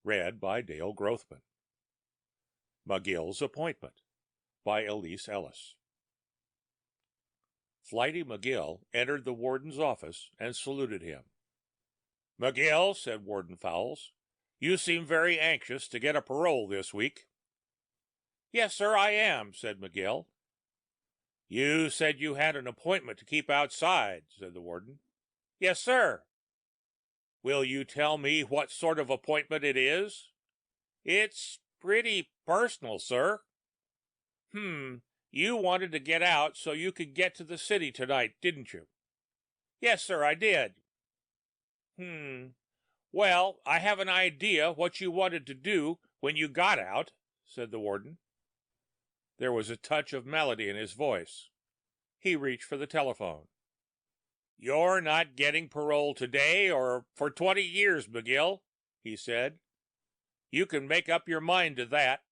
Read by Dale Grothman. McGill's Appointment by Ellis. Flighty McGill entered the warden's office and saluted him. "McGill," said Warden Fowles, "you seem very anxious to get a parole this week." "Yes, sir, I am," said McGill. "You said you had an appointment to keep outside," said the warden. "Yes, sir." "Will you tell me what sort of appointment it is?" "It's pretty personal, sir." You wanted to get out so you could get to the city tonight, didn't you?" "Yes, sir, I did." Well, I have an idea what you wanted to do when you got out," said the warden. There was a touch of melody in his voice. He reached for the telephone. "You're not getting parole today or for 20 years, McGill," he said. "You can make up your mind to that."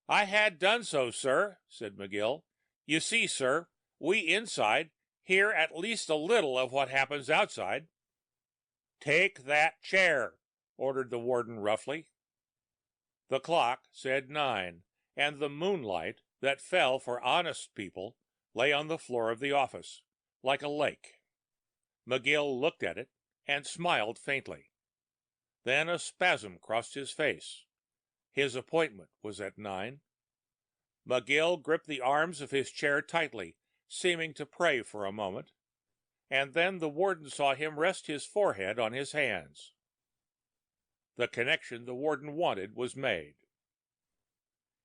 "I had done so, sir," said McGill. "You see, sir, we inside hear at least a little of what happens outside." "Take that chair," ordered the warden roughly. The clock said 9, and the moonlight that fell for honest people lay on the floor of the office, like a lake. McGill looked at it and smiled faintly. Then a spasm crossed his face. His appointment was at 9. McGill gripped the arms of his chair tightly, seeming to pray for a moment, and then the warden saw him rest his forehead on his hands. The connection the warden wanted was made.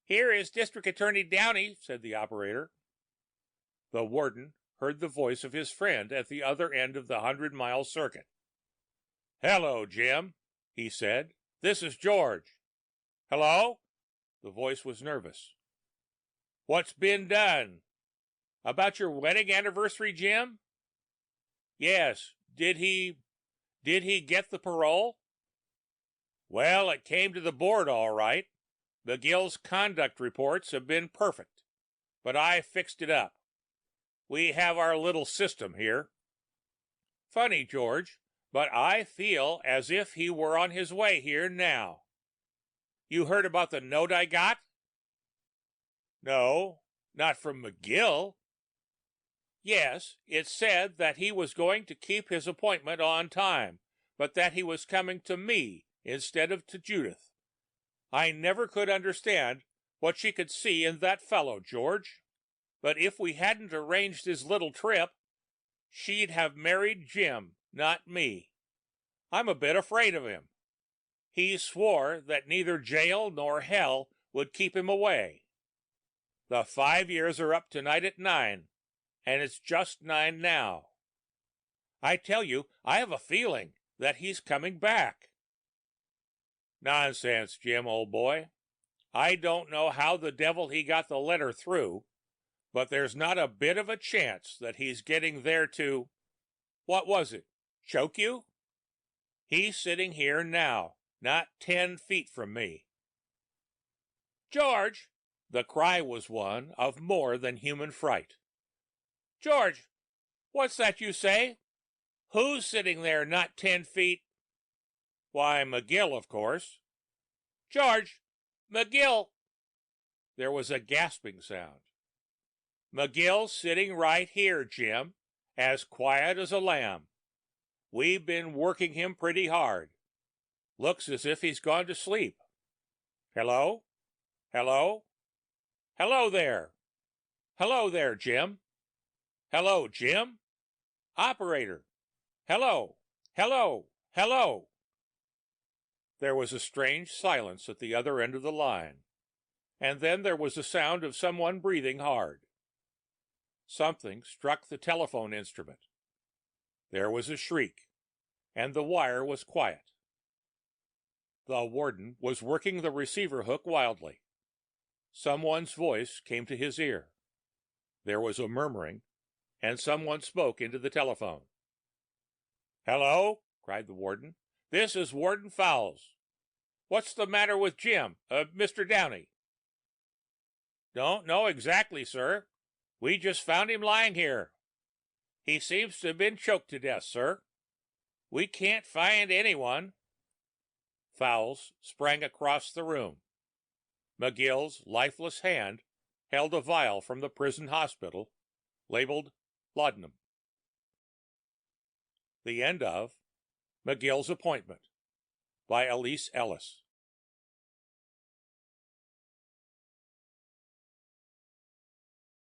"Here is District Attorney Downey," said the operator. The warden heard the voice of his friend at the other end of the 100-mile circuit. "Hello, Jim," he said. "This is George." "Hello?" The voice was nervous. "What's been done? About your wedding anniversary, Jim?" "Yes. Did he get the parole?" "Well, it came to the board all right. McGill's conduct reports have been perfect, but I fixed it up. We have our little system here. Funny, George, but I feel as if he were on his way here now. You heard about the note I got?" "No, not from McGill." "Yes, it said that he was going to keep his appointment on time, but that he was coming to me instead of to Judith. I never could understand what she could see in that fellow, George. But if we hadn't arranged his little trip, she'd have married Jim, not me. I'm a bit afraid of him. He swore that neither jail nor hell would keep him away. The 5 years are up tonight at 9, and it's just 9 now. I tell you, I have a feeling that he's coming back." "Nonsense, Jim, old boy. I don't know how the devil he got the letter through, but there's not a bit of a chance that he's getting there to— what was it? Choke you? He's sitting here now, not 10 feet from me." "George!" The cry was one of more than human fright. "George, what's that you say? Who's sitting there not 10 feet? "Why, McGill, of course." "George! McGill!" There was a gasping sound. "McGill's sitting right here, Jim, as quiet as a lamb. We've been working him pretty hard. Looks as if he's gone to sleep. Hello? Hello? Hello there! Hello there, Jim! Hello, Jim! Operator! Hello! Hello! Hello!" There was a strange silence at the other end of the line, and then there was the sound of someone breathing hard. Something struck the telephone instrument. There was a shriek, and the wire was quiet. The warden was working the receiver hook wildly. Someone's voice came to his ear. There was a murmuring, and someone spoke into the telephone. "Hello?" cried the warden. "This is Warden Fowles. What's the matter with Jim, Mr. Downey?" "Don't know exactly, sir. We just found him lying here. He seems to have been choked to death, sir. We can't find anyone." Fowles sprang across the room. McGill's lifeless hand held a vial from the prison hospital, labeled laudanum. The end of McGill's Appointment by Ellis.